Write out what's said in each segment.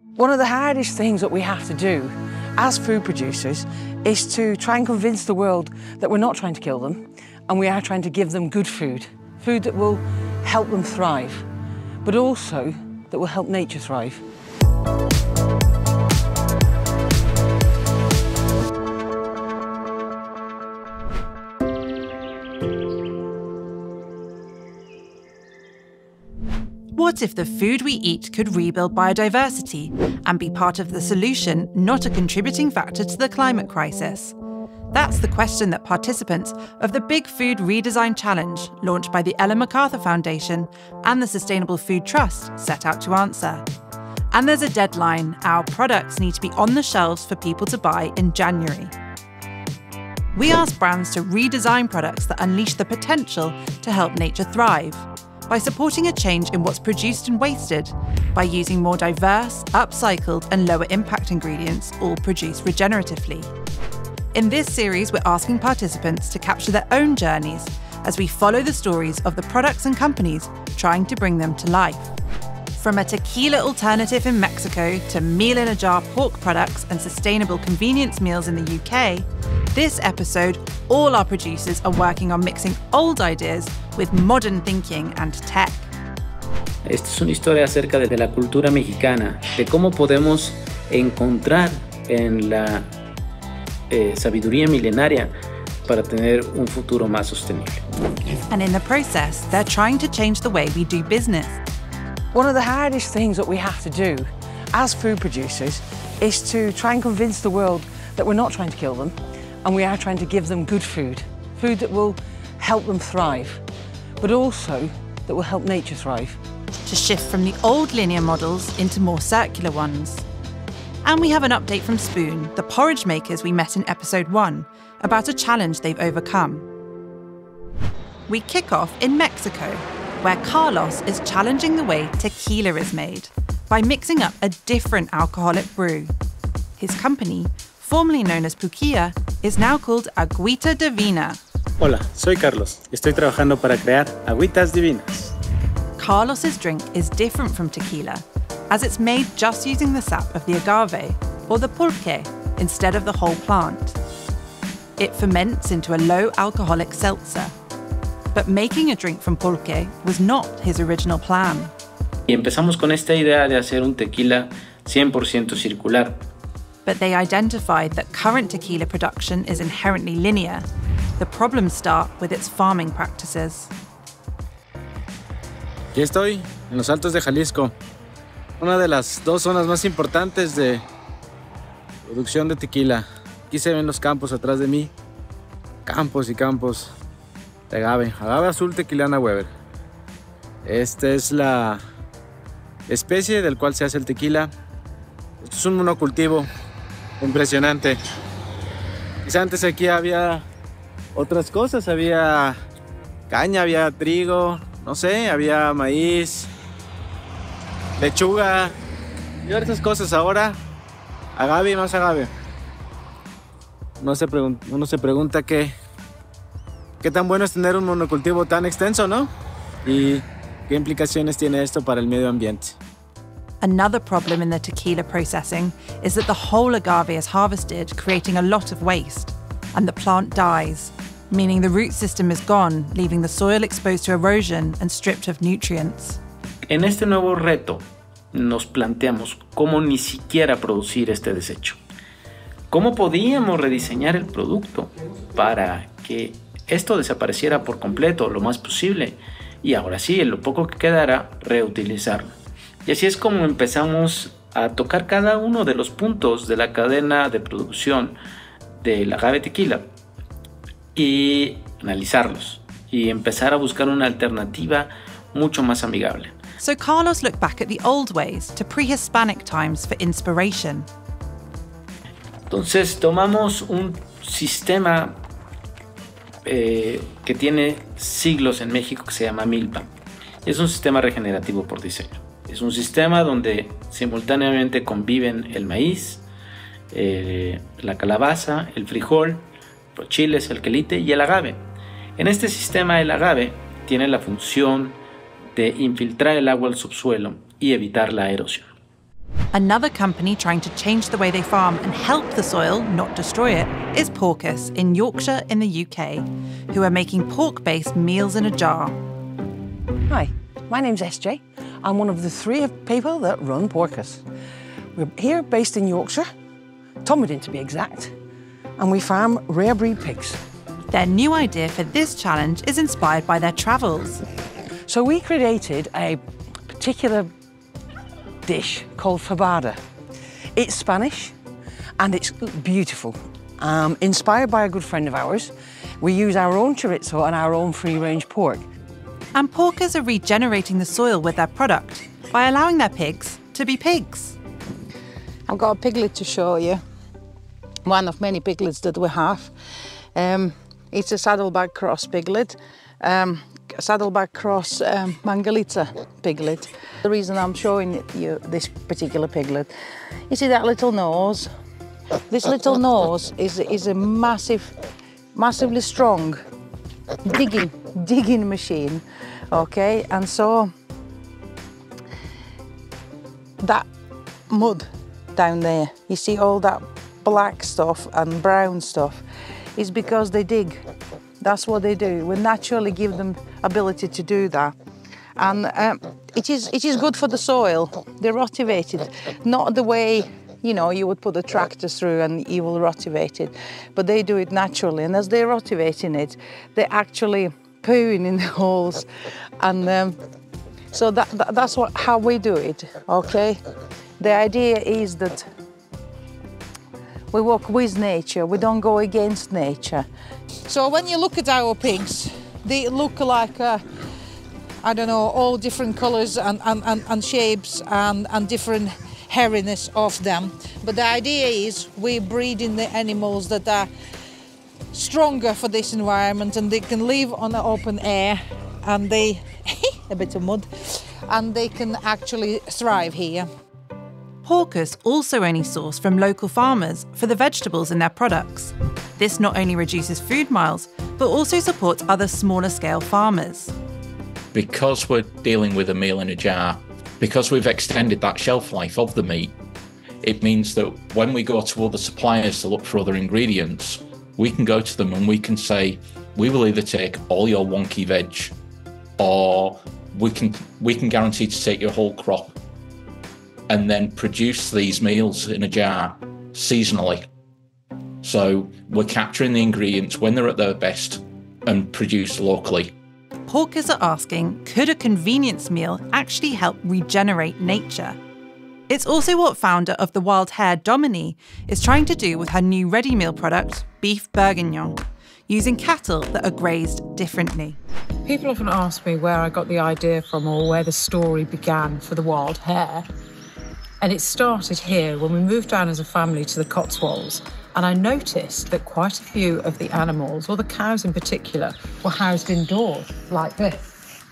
One of the hardest things that we have to do as food producers is to try and convince the world that we're not trying to kill them and we are trying to give them good food, food that will help them thrive, but also that will help nature thrive. What if the food we eat could rebuild biodiversity and be part of the solution, not a contributing factor to the climate crisis? That's the question that participants of the Big Food Redesign Challenge, launched by the Ellen MacArthur Foundation and the Sustainable Food Trust, set out to answer. And there's a deadline. Our products need to be on the shelves for people to buy in January. We asked brands to redesign products that unleash the potential to help nature thrive, by supporting a change in what's produced and wasted, by using more diverse, upcycled and lower impact ingredients, all produced regeneratively. In this series, we're asking participants to capture their own journeys as we follow the stories of the products and companies trying to bring them to life. From a tequila alternative in Mexico to meal-in-a-jar pork products and sustainable convenience meals in the UK, this episode, all our producers are working on mixing old ideas with modern thinking and tech. Esta es una historia acerca de la cultura mexicana, de cómo podemos encontrar en la sabiduría milenaria para tener un futuro más sostenible. And in the process, they're trying to change the way we do business. One of the hardest things that we have to do as food producers is to try and convince the world that we're not trying to kill them and we are trying to give them good food, food that will help them thrive, but also that will help nature thrive. To shift from the old linear models into more circular ones. And we have an update from Spoon, the porridge makers we met in episode 1, about a challenge they've overcome. We kick off in Mexico, where Carlos is challenging the way tequila is made by mixing up a different alcoholic brew. His company, formerly known as Pulquilla, is now called Agüita Divina. Hola, soy Carlos. Estoy trabajando para crear Agüitas Divinas. Carlos's drink is different from tequila, as it's made just using the sap of the agave, or the pulque, instead of the whole plant. It ferments into a low-alcoholic seltzer. But making a drink from pulque was not his original plan. Y empezamos con esta idea de hacer un tequila 100% circular. But they identified that current tequila production is inherently linear. The problems start with its farming practices. Aquí estoy, en los Altos de Jalisco, una de las dos zonas más importantes de producción de tequila. Aquí se ven los campos atrás de mí, campos y campos de agave azul tequilana Weber. Esta es la especie del cual se hace el tequila. Esto es un monocultivo impresionante. Quizá antes aquí había otras cosas, había caña, había trigo, no sé, había maíz, lechuga y otras cosas. Ahora, agave y más agave. Uno se pregunta qué tan bueno es tener un monocultivo tan extenso, ¿no? Y qué implicaciones tiene esto para el medio ambiente. Another problem in the tequila processing is that the whole agave is harvested, creating a lot of waste, and the plant dies, meaning the root system is gone, leaving the soil exposed to erosion and stripped of nutrients. En este nuevo reto nos planteamos cómo ni siquiera producir este desecho. ¿Cómo podíamos rediseñar el producto para que esto desapareciera por completo lo más posible? Y ahora sí, en lo poco que quedara, reutilizarlo. Y así es como empezamos a tocar cada uno de los puntos de la cadena de producción del agave tequila y analizarlos y empezar a buscar una alternativa mucho más amigable. So Carlos looked back at the old ways to pre-Hispanic times for inspiration. Entonces tomamos un sistema que tiene siglos en México que se llama Milpa. Es un sistema regenerativo por diseño. Es un sistema donde simultáneamente conviven el maíz, la calabaza, el frijol, los chiles, el quelite y el agave. En este sistema el agave tiene la función de infiltrar el agua al subsuelo y evitar la erosión. Another company trying to change the way they farm and help the soil, not destroy it, is Porcus in Yorkshire in the UK, who are making pork-based meals in a jar. Hi, my name's SJ. I'm one of the 3 people that run Porcus. We're here based in Yorkshire, Tomerdon to be exact, and we farm rare breed pigs. Their new idea for this challenge is inspired by their travels. So we created a particular dish called fabada. It's Spanish and it's beautiful. Inspired by a good friend of ours, we use our own chorizo and our own free-range pork. And Porkers are regenerating the soil with their product by allowing their pigs to be pigs. I've got a piglet to show you. One of many piglets that we have. It's a Saddleback Cross piglet. Saddleback Cross Mangalitsa piglet. The reason I'm showing you this particular piglet, you see that little nose? This little nose is a massively strong digging machine, okay? And so that mud down there, you see all that black stuff and brown stuff, is because they dig. That's what they do. We naturally give them ability to do that. And it is good for the soil. They're rotivated, not the way, you know, you would put a tractor through and you will rotivate it, but they do it naturally. And as they're rotivating it, they're actually pooing in the holes. And so that's how we do it, okay? The idea is that we work with nature, we don't go against nature. So when you look at our pigs, they look like, I don't know, all different colours and shapes and different hairiness of them. But the idea is we're breeding the animals that are stronger for this environment and they can live on the open air and they, a bit of mud, and they can actually thrive here. Porcus also only source from local farmers for the vegetables in their products. This not only reduces food miles, but also supports other smaller scale farmers. Because we're dealing with a meal in a jar, because we've extended that shelf life of the meat, it means that when we go to other suppliers to look for other ingredients, we can go to them and we can say, we will either take all your wonky veg, or we can guarantee to take your whole crop and then produce these meals in a jar seasonally. So we're capturing the ingredients when they're at their best and produced locally. Porkers are asking, could a convenience meal actually help regenerate nature? It's also what founder of the Wild Hare, Domini, is trying to do with her new ready meal product, beef bourguignon, using cattle that are grazed differently. People often ask me where I got the idea from or where the story began for the Wild Hare. And it started here when we moved down as a family to the Cotswolds, and I noticed that quite a few of the animals, or the cows in particular, were housed indoors like this.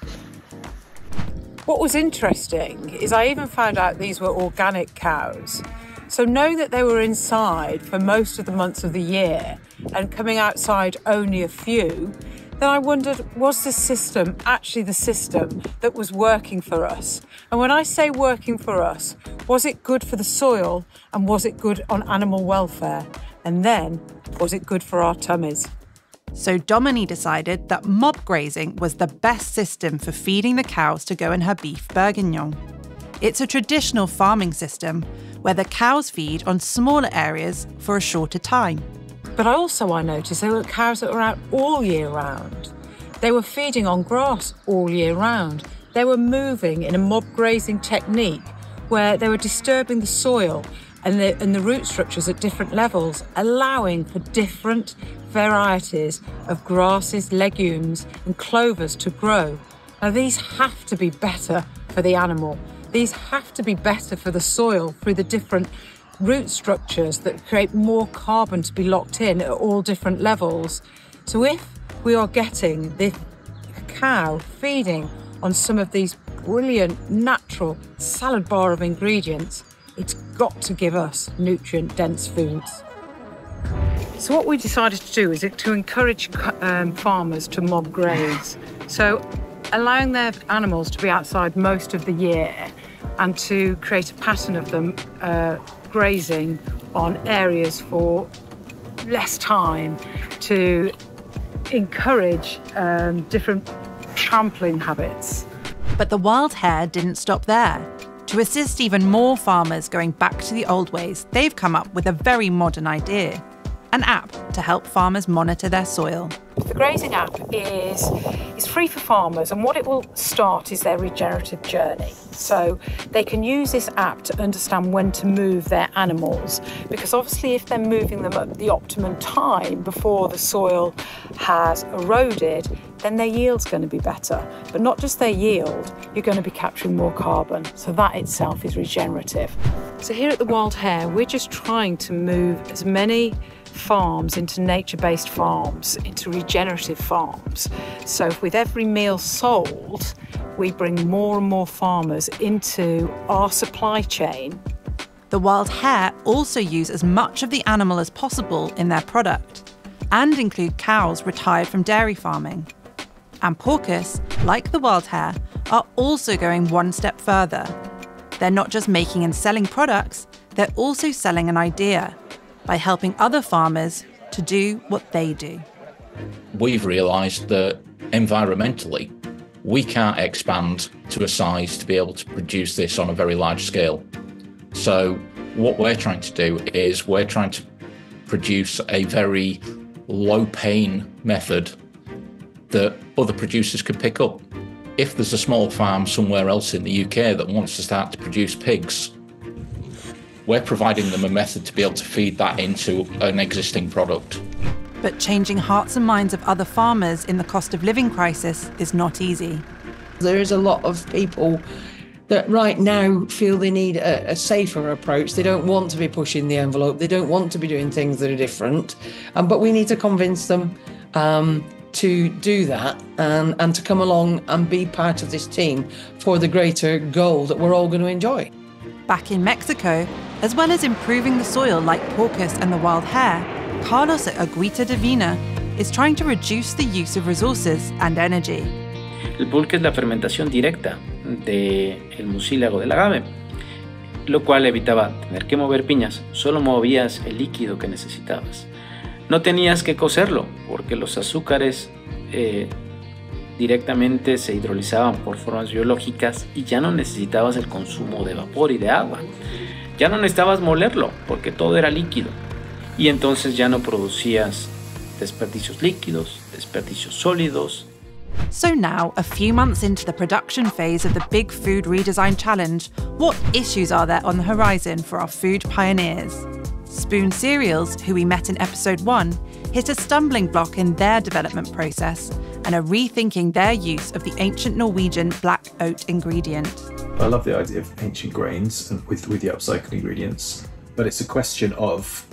What was interesting is I even found out these were organic cows. So knowing that they were inside for most of the months of the year and coming outside only a few, then I wondered, was this system actually the system that was working for us? And when I say working for us, was it good for the soil and was it good on animal welfare? And then, was it good for our tummies? So Domini decided that mob grazing was the best system for feeding the cows to go in her beef bourguignon. It's a traditional farming system where the cows feed on smaller areas for a shorter time. But I noticed there were cows that were out all year round. They were feeding on grass all year round. They were moving in a mob grazing technique where they were disturbing the soil and the root structures at different levels, allowing for different varieties of grasses, legumes and clovers to grow. Now these have to be better for the animal. These have to be better for the soil through the different root structures that create more carbon to be locked in at all different levels. So if we are getting this cow feeding on some of these brilliant natural salad bar of ingredients, it's got to give us nutrient-dense foods. So what we decided to do is to encourage farmers to mob graze. So allowing their animals to be outside most of the year, and to create a pattern of them grazing on areas for less time to encourage different trampling habits. But the wild hare didn't stop there. To assist even more farmers going back to the old ways, they've come up with a very modern idea: an app to help farmers monitor their soil. The grazing app is free for farmers, and what it will start is their regenerative journey. So they can use this app to understand when to move their animals, because obviously if they're moving them at the optimum time before the soil has eroded, then their yield's going to be better. But not just their yield, you're going to be capturing more carbon. So that itself is regenerative. So here at the Wild Hare, we're just trying to move as many farms into nature-based farms, into regenerative farms. So with every meal sold, we bring more and more farmers into our supply chain. The Wild Hare also use as much of the animal as possible in their product and include cows retired from dairy farming. And Porcus, like the Wild Hare, are also going one step further. They're not just making and selling products, they're also selling an idea by helping other farmers to do what they do. We've realised that environmentally, we can't expand to a size to be able to produce this on a very large scale. So what we're trying to do is we're trying to produce a very low pain method that other producers could pick up. If there's a small farm somewhere else in the UK that wants to start to produce pigs, we're providing them a method to be able to feed that into an existing product. But changing hearts and minds of other farmers in the cost of living crisis is not easy. There is a lot of people that right now feel they need a safer approach. They don't want to be pushing the envelope. They don't want to be doing things that are different. But we need to convince them to do that and to come along and be part of this team for the greater goal that we're all going to enjoy. Back in Mexico, as well as improving the soil like Porcus and the Wild Hare, Carlos at Agüita Divina is trying to reduce the use of resources and energy. El pulque es la fermentación directa del mucílago del agave, lo cual evitaba tener que mover piñas, solo movías el líquido que necesitabas. No tenías que cocerlo porque los azúcares directamente se hidrolizaban por formas biológicas y ya no necesitabas el consumo de vapor y de agua. Ya no necesitabas molerlo porque todo era líquido y entonces ya no producías desperdicios líquidos, desperdicios sólidos. So now, a few months into the production phase of the Big Food Redesign Challenge, what issues are there on the horizon for our food pioneers? Spoon Cereals, who we met in episode 1, hit a stumbling block in their development process and are rethinking their use of the ancient Norwegian black oat ingredient. I love the idea of ancient grains and with the upcycled ingredients, but it's a question of,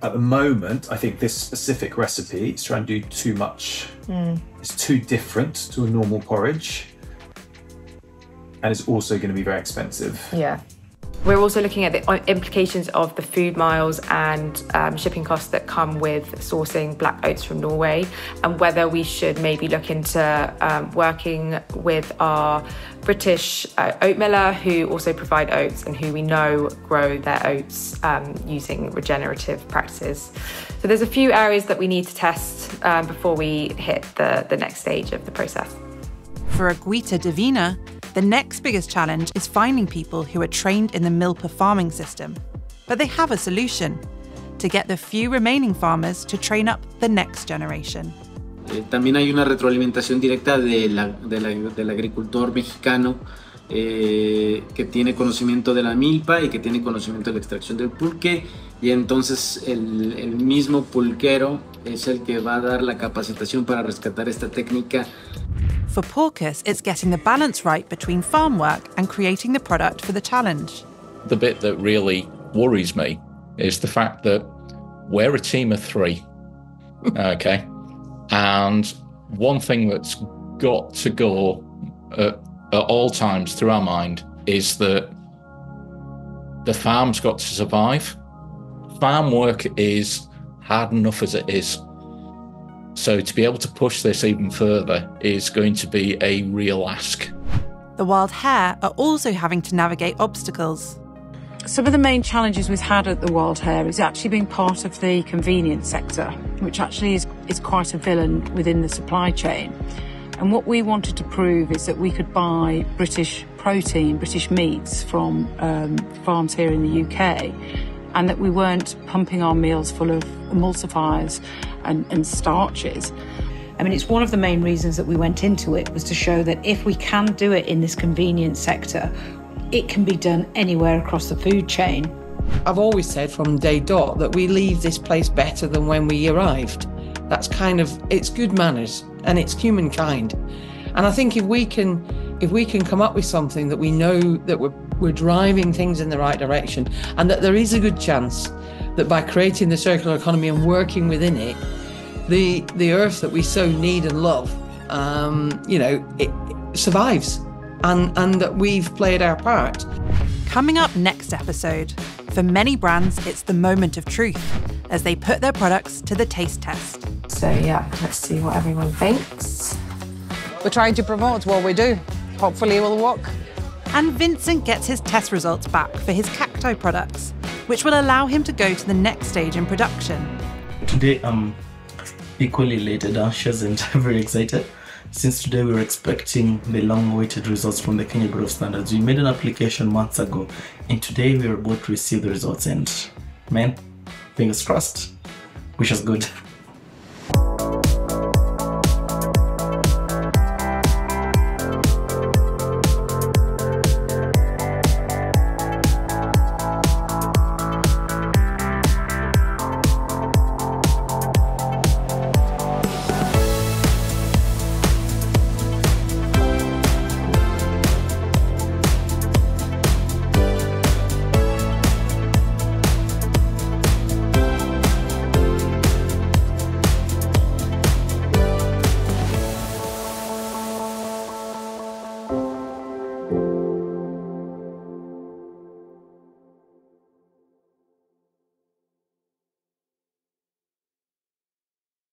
at the moment, I think this specific recipe is trying to do too much. It's too different to a normal porridge, and it's also going to be very expensive. Yeah. We're also looking at the implications of the food miles and shipping costs that come with sourcing black oats from Norway, and whether we should maybe look into working with our British oat miller who also provide oats and who we know grow their oats using regenerative practices. So there's a few areas that we need to test before we hit the next stage of the process. For Agüita Divina, the next biggest challenge is finding people who are trained in the Milpa farming system. But they have a solution: to get the few remaining farmers to train up the next generation. También hay una retroalimentación directa del agricultor mexicano que tiene conocimiento de la milpa y que tiene conocimiento de la extracción del pulque, y entonces el mismo pulquero es el que va a dar la capacitación para rescatar esta técnica. For Porcus, it's getting the balance right between farm work and creating the product for the challenge. The bit that really worries me is the fact that we're a team of 3, okay? And one thing that's got to go at all times through our mind is that the farm's got to survive. Farm work is hard enough as it is. So to be able to push this even further is going to be a real ask. the wild hare are also having to navigate obstacles. Some of the main challenges we've had at the Wild Hare is actually being part of the convenience sector, which actually is quite a villain within the supply chain. And what we wanted to prove is that we could buy British protein, British meats from farms here in the UK, and that we weren't pumping our meals full of emulsifiers and starches. I mean, it's one of the main reasons that we went into it, was to show that if we can do it in this convenience sector, it can be done anywhere across the food chain. I've always said from day dot that we leave this place better than when we arrived. That's it's good manners and it's humankind. And I think if we can come up with something that we know that we're driving things in the right direction, and that there is a good chance that by creating the circular economy and working within it, the earth that we so need and love, it survives. And that we've played our part. Coming up next episode, for many brands, it's the moment of truth as they put their products to the taste test. So yeah, let's see what everyone thinks. We're trying to promote what we do. Hopefully it will work. And Vincent gets his test results back for his cacti products, which will allow him to go to the next stage in production. Today I'm equally elated, anxious and very excited. Since today we're expecting the long-awaited results from the Kenya Bureau of Standards. We made an application months ago, and today we are about to receive the results, and man, fingers crossed, wish us good.